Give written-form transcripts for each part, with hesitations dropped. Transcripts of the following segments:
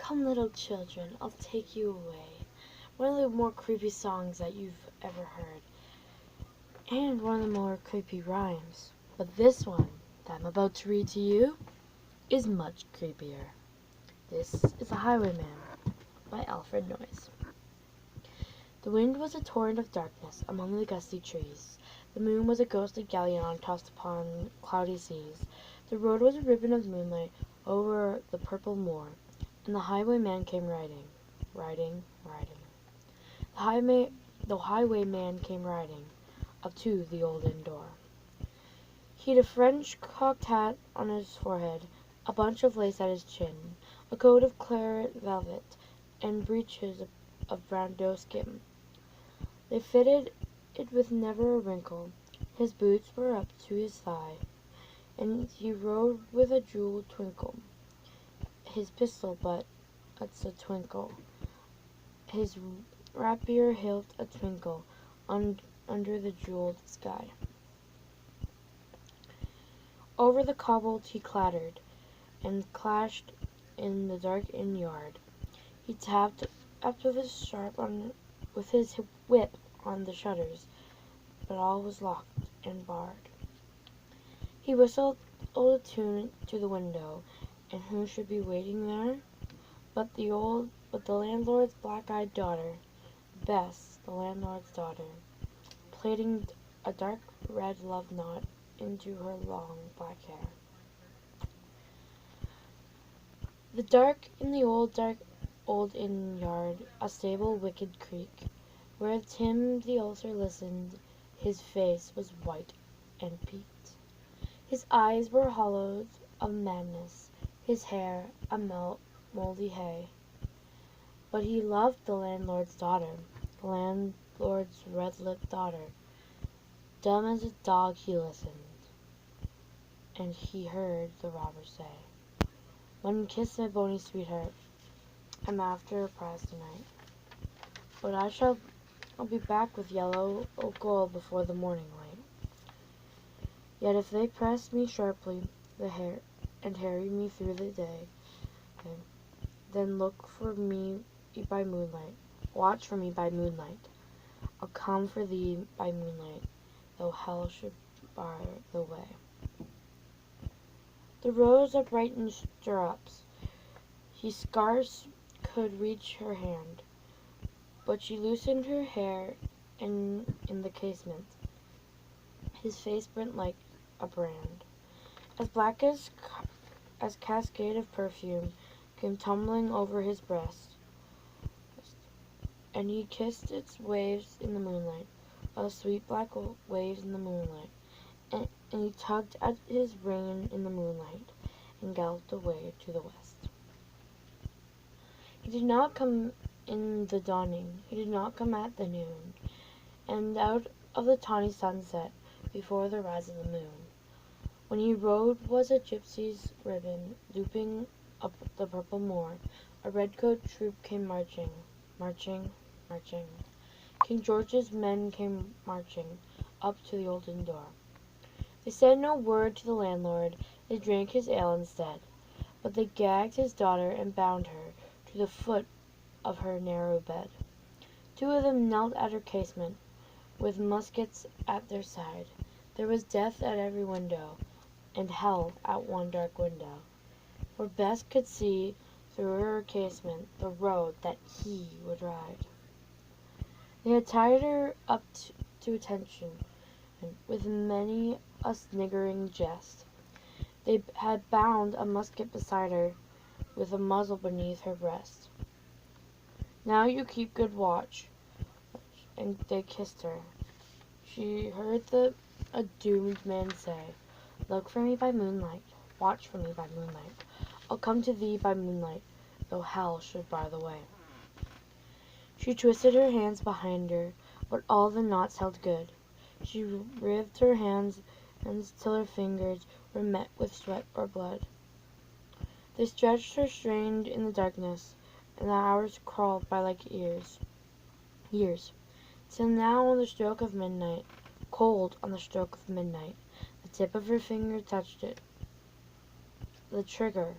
Come, little children, I'll take you away. One of the more creepy songs that you've ever heard. And one of the more creepy rhymes. But this one that I'm about to read to you is much creepier. This is The Highwayman by Alfred Noyes. The wind was a torrent of darkness among the gusty trees. The moon was a ghostly galleon tossed upon cloudy seas. The road was a ribbon of moonlight over the purple moor, and the highwayman came riding, riding, riding. The highwayman came riding up to the old inn door. He'd a French cocked hat on his forehead, a bunch of lace at his chin, a coat of claret velvet, and breeches of brown doeskin. They fitted it with never a wrinkle. His boots were up to his thigh, and he rode with a jeweled twinkle. His pistol butts a twinkle, his rapier hilt a twinkle under the jeweled sky. Over the cobbled he clattered, and clashed in the dark inn yard. He tapped with his whip on the shutters, but all was locked and barred. He whistled a tune to the window, and who should be waiting there but the landlord's black-eyed daughter, Bess, the landlord's daughter, plaiting a dark red love knot into her long black hair. In the old inn yard, a stable wicket creak, where Tim the ulcer listened. His face was white and peaked. His eyes were hollows of madness, his hair a mouldy hay. But he loved the landlord's daughter, the landlord's red-lipped daughter. Dumb as a dog he listened, and he heard the robber say, "One kiss, my bony sweetheart, I'm after a prize tonight. But I'll be back with yellow gold before the morning light. Yet if they press me sharply and harry me through the day, then look for me by moonlight, watch for me by moonlight. I'll come for thee by moonlight, though hell should bar the way." The rose upright in stirrups, he scarce could reach her hand, but she loosened her hair in the casement. His face burnt like a brand, as black as cascade of perfume came tumbling over his breast, and he kissed its waves in the moonlight, sweet black waves in the moonlight, and he tugged at his rein in the moonlight, and galloped away to the west. He did not come in the dawning, he did not come at the noon, and out of the tawny sunset before the rise of the moon. When he rode was a gypsy's ribbon looping up the purple moor. A redcoat troop came marching, marching, marching. King George's men came marching up to the old inn door. They said no word to the landlord, they drank his ale instead, but they gagged his daughter and bound her to the foot of her narrow bed. Two of them knelt at her casement, with muskets at their side. There was death at every window, and hell at one dark window, for Bess could see through her casement the road that he would ride. They had tied her up to attention, and with many a sniggering jest. They had bound a musket beside her, with a muzzle beneath her breast. "Now you keep good watch," and they kissed her. She heard a doomed man say, "Look for me by moonlight, watch for me by moonlight. I'll come to thee by moonlight, though hell should bar the way." She twisted her hands behind her, but all the knots held good. She writhed her hands till her fingers were met with sweat or blood. They stretched her strained in the darkness, and the hours crawled by like years, till now on the stroke of midnight, cold on the stroke of midnight, the tip of her finger touched it. The trigger,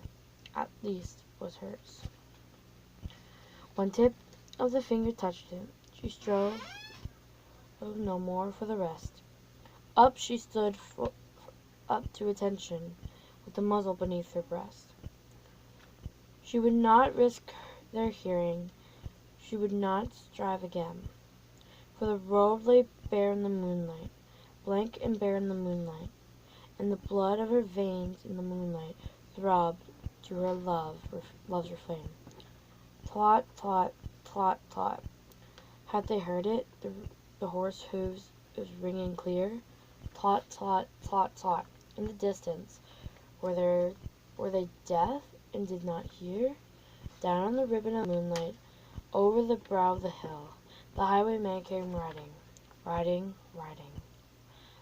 at least, was hers. One tip of the finger touched it. She strove no more for the rest. Up she stood, up to attention, with the muzzle beneath her breast. She would not risk their hearing. She would not strive again. For the road lay bare in the moonlight, blank and bare in the moonlight, and the blood of her veins in the moonlight throbbed to her love's refrain. Tlot, tlot, tlot, tlot. Had they heard it? The horse hooves was ringing clear. Tlot, tlot, tlot, tlot. In the distance, were they deaf and did not hear? Down on the ribbon of moonlight, over the brow of the hill, the highwayman came riding, riding, riding.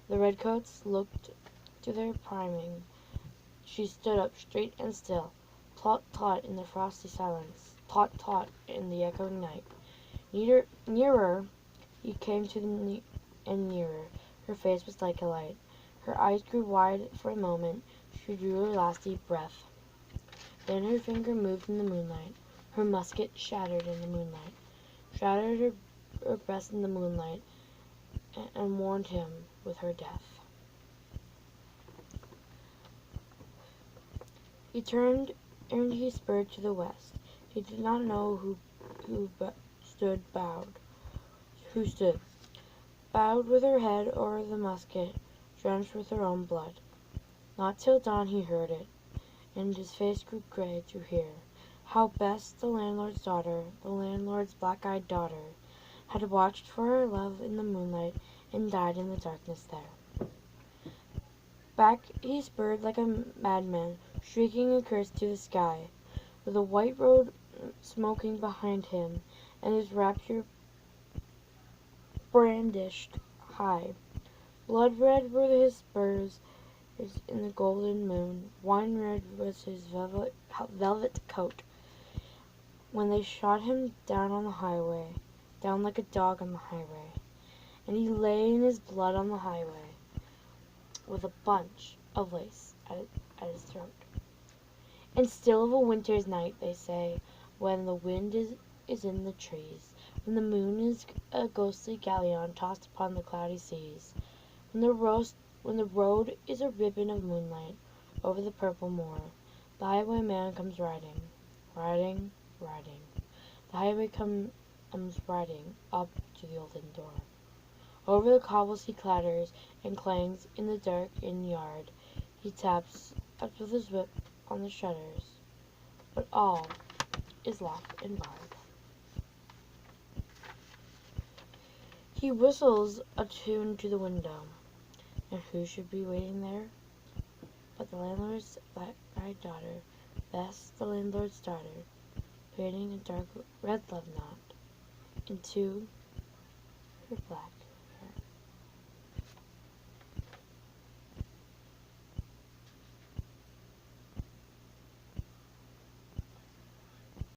The redcoats looked to their priming. She stood up straight and still. Tlot, tlot in the frosty silence. Tlot, tlot in the echoing night. Nearer he came and nearer. Her face was like a light. Her eyes grew wide for a moment. She drew her last deep breath. Then her finger moved in the moonlight. Her musket shattered in the moonlight. Shattered her breast in the moonlight, and warned him with her death. He turned, and he spurred to the west. He did not know who stood bowed. Who stood bowed with her head o'er the musket, drenched with her own blood. Not till dawn he heard it, and his face grew gray to hear how Bess, the landlord's daughter, the landlord's black-eyed daughter, had watched for her love in the moonlight and died in the darkness there. Back he spurred like a madman, shrieking a curse to the sky, with the white road smoking behind him, and his rapier brandished high. Blood-red were his spurs in the golden moon. Wine-red was his velvet coat. When they shot him down on the highway, down like a dog on the highway, and he lay in his blood on the highway, with a bunch of lace at his throat. And still of a winter's night, they say, when the wind is in the trees, when the moon is a ghostly galleon tossed upon the cloudy seas, when the road is a ribbon of moonlight over the purple moor, the highwayman comes riding, riding, riding. The highway comes riding up to the olden door. Over the cobbles he clatters and clangs in the dark inn yard. He taps with his whip on the shutters, but all is locked and barred. He whistles a tune to the window, and who should be waiting there but the landlord's black-eyed daughter, Bess, the landlord's daughter, plaiting a dark red love knot into her black